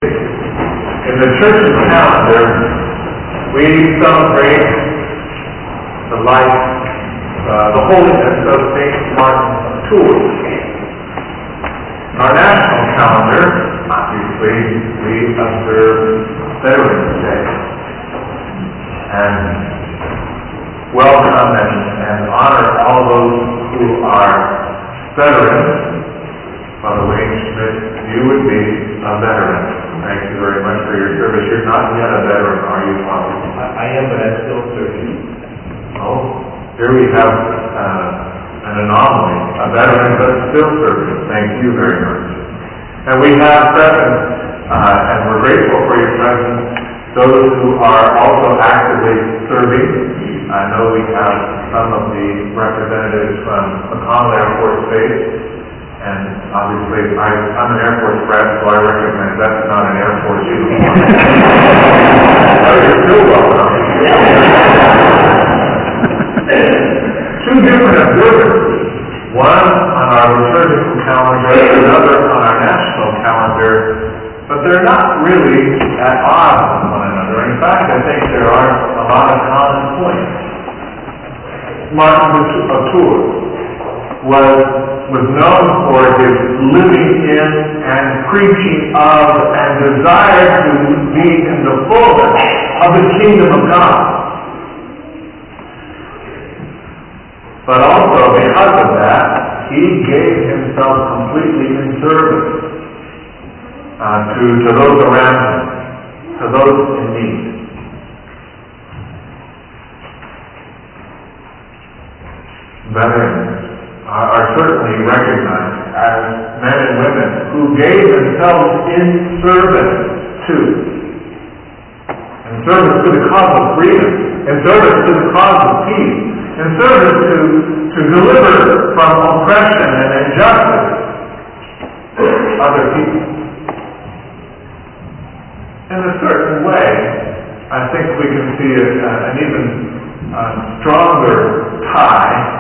In the church's calendar, we celebrate the life, the holiness of St. Martin of Tours. In our national calendar, obviously, we observe Veterans Day and welcome and honor all those who are veterans. Father Wayne Schmidt, you would be a veteran. Thank you very much for your service. You're not yet a veteran, are you, Father? I am, but I'm still serving. Oh, here we have an anomaly. A veteran, but still serving. Thank you very much. And we have present, and we're grateful for your presence, those who are also actively serving. I know we have some of the representatives from McConnell Air Force Base. And obviously, I'm an Air Force brat, so I recognize that's not an Air Force uniform. Oh, you're still welcome. Two different observances. One on our liturgical calendar, another on our national calendar, but they're not really at odds with one another. In fact, I think there are a lot of common points. Martin of Tours was known for his living in and preaching of and desire to be in the fullness of the kingdom of God. But also, because of that, he gave himself completely in service to those around him, to those in need. Veterans are certainly recognized as men and women who gave themselves in service to the cause of freedom, in service to the cause of peace, in service to deliver from oppression and injustice other people. In a certain way, I think we can see an even stronger tie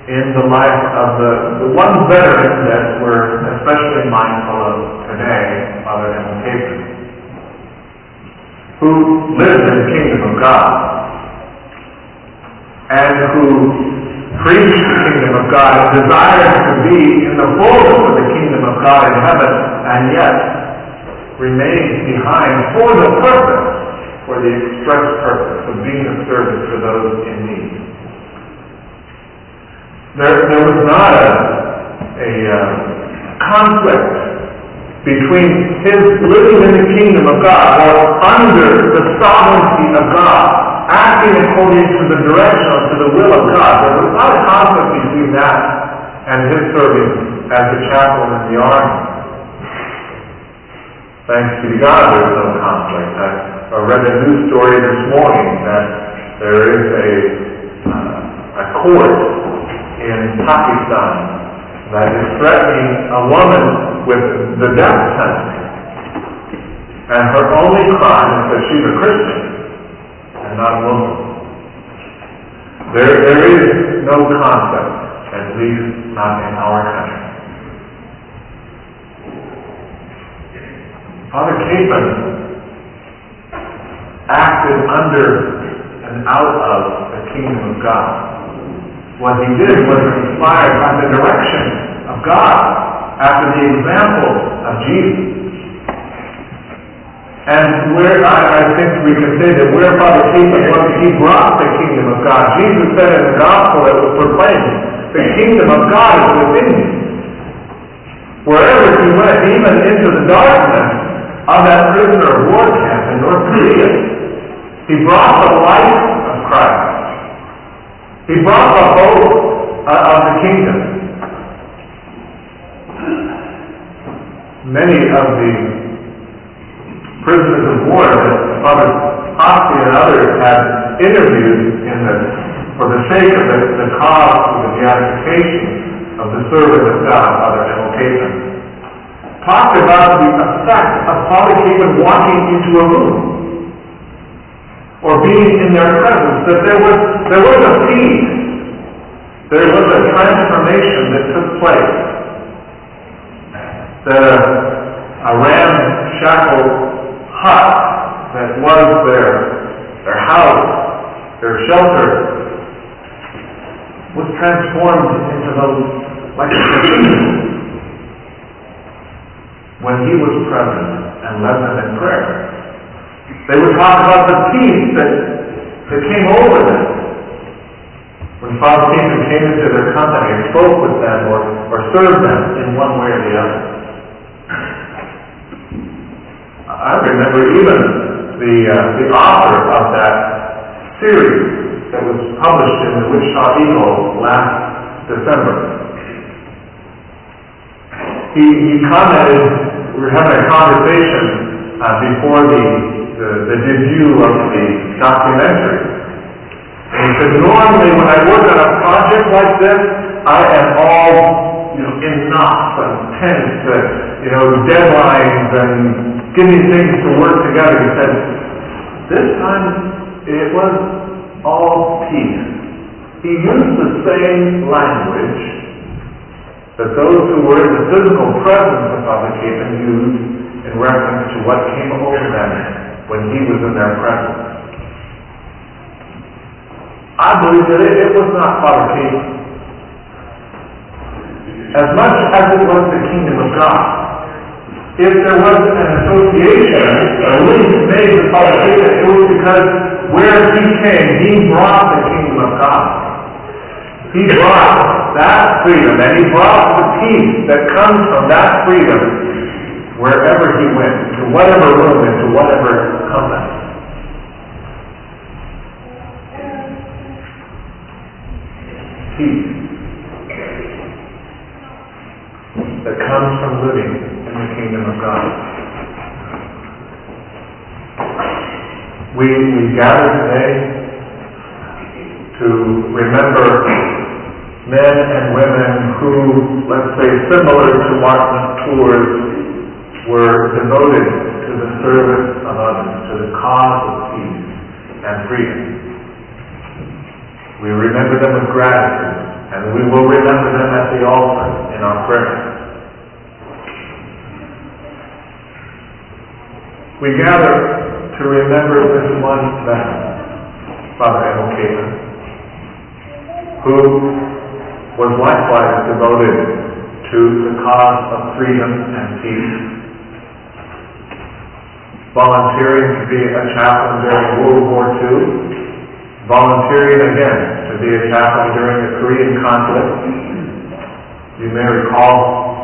in the life of the one veteran that we're especially mindful of today, Father Emil, who lived in the kingdom of God and who preached the kingdom of God and desired to be in the fullness of the kingdom of God in heaven, and yet remained behind for the express purpose of being of service to those in need. There was not a conflict between his living in the kingdom of God or under the sovereignty of God, acting according to the direction or to the will of God. There was not a conflict between that and his serving as a chaplain in the army. Thanks be to God, there's no conflict. I read a news story this morning that there is a court in Pakistan that is threatening a woman with the death penalty. And her only crime is that she's a Christian and not a Muslim. There is no conflict, at least not in our country. Father Capon acted under and out of the kingdom of God. What he did was inspired by the direction of God after the example of Jesus. And where I think we can say that where Father Capon was, he brought the kingdom of God. Jesus said in the gospel that was proclaimed, the kingdom of God is within you. Wherever he went, even into the darkness of that prisoner of war camp in North Korea, he brought the light of Christ. He brought the hope of the kingdom. Many of the prisoners of war that Father Hosti and others had interviewed for the sake of the cause of the beatification of the servant of God, Father Emil Capon, talked about the effect of Father Capon walking into a room or being in their presence, that there was a peace, there was a transformation that took place, that a ramshackle transformed into like a cathedral when he was present and led them in prayer. They would talk about the peace that came over them when Father Kingdom came into their company and spoke with them or served them in one way or the other. I remember even the author of that series that was published in the Wichita Eagle last December. He commented, we were having a conversation before the debut of the documentary. And he said, normally when I work on a project like this, I am all, in knots and tense, deadlines and getting things to work together. He said, this time it was all peace. He used the same language that those who were in the physical presence of Father Capen used in reference to what came over them when he was in their presence. I believe that it was not Father Capen. As much as it was the kingdom of God. If there was an association, or at least made with Father Capen, it was because where he came, he brought the kingdom of God. He brought that freedom, and he brought the peace that comes from that freedom wherever he went, to whatever room, into whatever company. Peace that comes from living in the kingdom of God. We gather today to remember men and women who, let's say, similar to Martin Tours, were devoted to the service of others, to the cause of peace and freedom. We remember them with gratitude, and we will remember them at the altar in our prayer. We gather to remember this one man, Father Emil Capen, who was likewise devoted to the cause of freedom and peace, volunteering to be a chaplain during World War II, volunteering again to be a chaplain during the Korean conflict. You may recall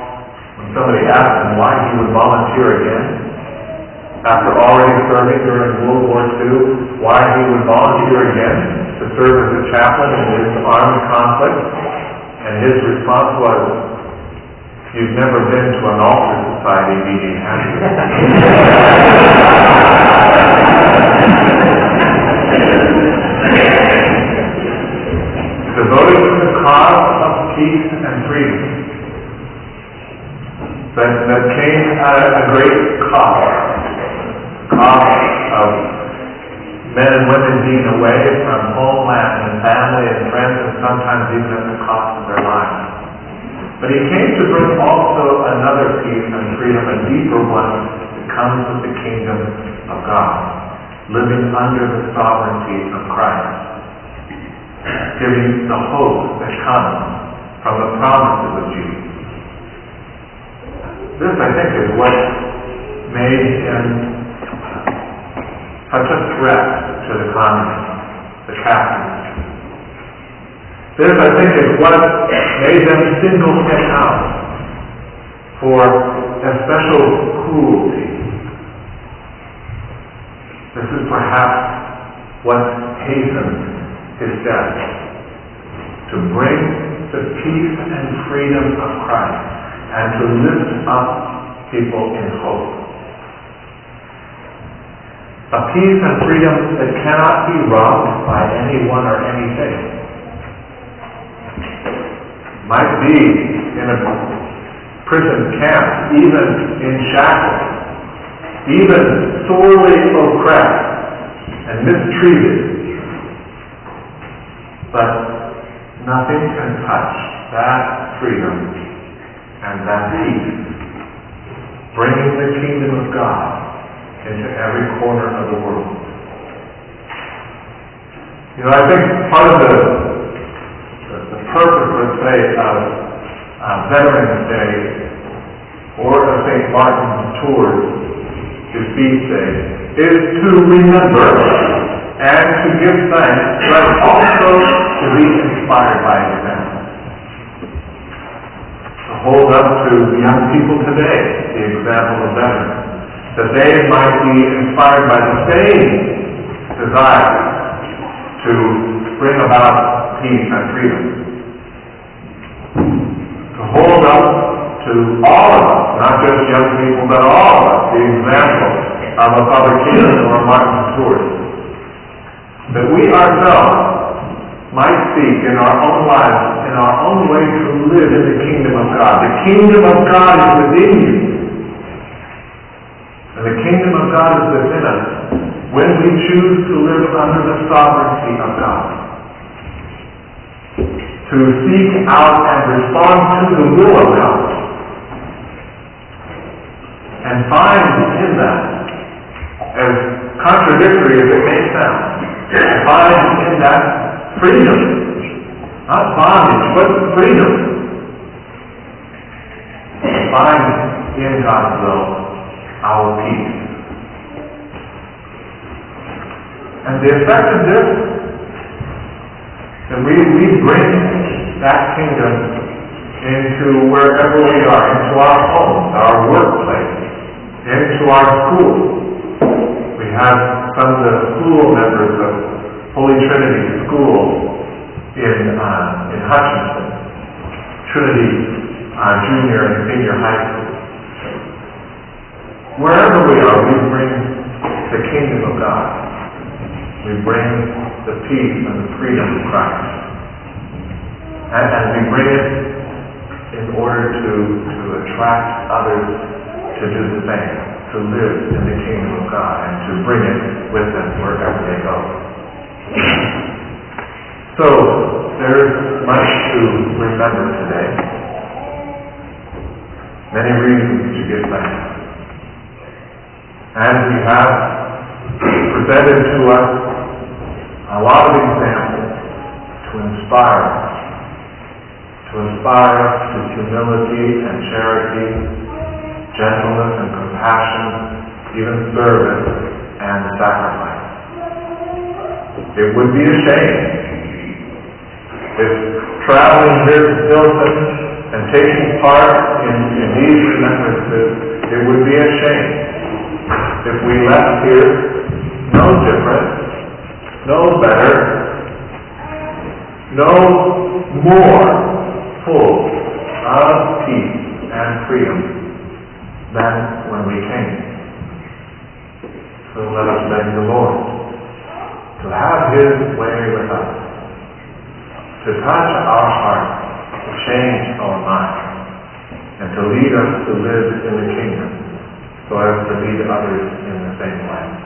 when somebody asked him why he would volunteer again, after already serving during World War II, why he would volunteer again to serve as a chaplain in this armed conflict. And his response was, "You've never been to an altar society meeting, have you?" Devoted to the cause of peace and freedom that came at a great cost of men and women being away from homeland and family and friends, and sometimes even at the cost of their lives. But he came to bring also another peace and freedom, a deeper one that comes with the kingdom of God, living under the sovereignty of Christ, giving the hope that comes from the promises of Jesus. This, I think, is what made him such a threat to the communists, the Catholics. This, I think, is what made them single him out for a special cruelty. This is perhaps what hastened his death, to bring the peace and freedom of Christ and to lift up people in hope. A peace and freedom that cannot be robbed by anyone or anything. Might be in a prison camp, even in shackles, even sorely oppressed and mistreated. But nothing can touch that freedom and that peace, bringing the kingdom of God into every corner of the world. I think part of the purpose, let's say, of Veterans Day or of St. Martin's Tours, his feast day, is to remember and to give thanks, but also to be inspired by example. To hold up to the young people today the example of veterans, that they might be inspired by the same desire to bring about peace and freedom. To hold up to all of us, not just young people, but all of us, the example of a Father Keelan or a Martin Tours. That we ourselves might seek in our own lives, in our own way, to live in the kingdom of God. The kingdom of God is within you. And the kingdom of God is within us when we choose to live under the sovereignty of God. To seek out and respond to the will of God. And find in that, as contradictory as it may sound, find in that freedom. Not bondage, but freedom. Find in God's will our peace. And the effect of this, that we bring that kingdom into wherever we are, into our homes, our workplace, into our schools. We have some of the school members of Holy Trinity School in Hutchinson, Trinity Junior and Senior High School. Wherever we are, we bring the kingdom of God. We bring the peace and the freedom of Christ. And we bring it in order to attract others to do the same, to live in the kingdom of God, and to bring it with them wherever they go. So, there is much to remember today. Many reasons to give thanks. And we have presented to us a lot of examples to inspire us. To inspire us to humility and charity, gentleness and compassion, even service and sacrifice. It would be a shame if traveling here to Pilsen and taking part in these remembrances, it would be a shame if we left here no different, no better, no more full of peace and freedom than when we came. So let us beg the Lord to have His way with us, to touch our hearts, to change our minds, and to lead us to live in the kingdom so as to lead others in the same way.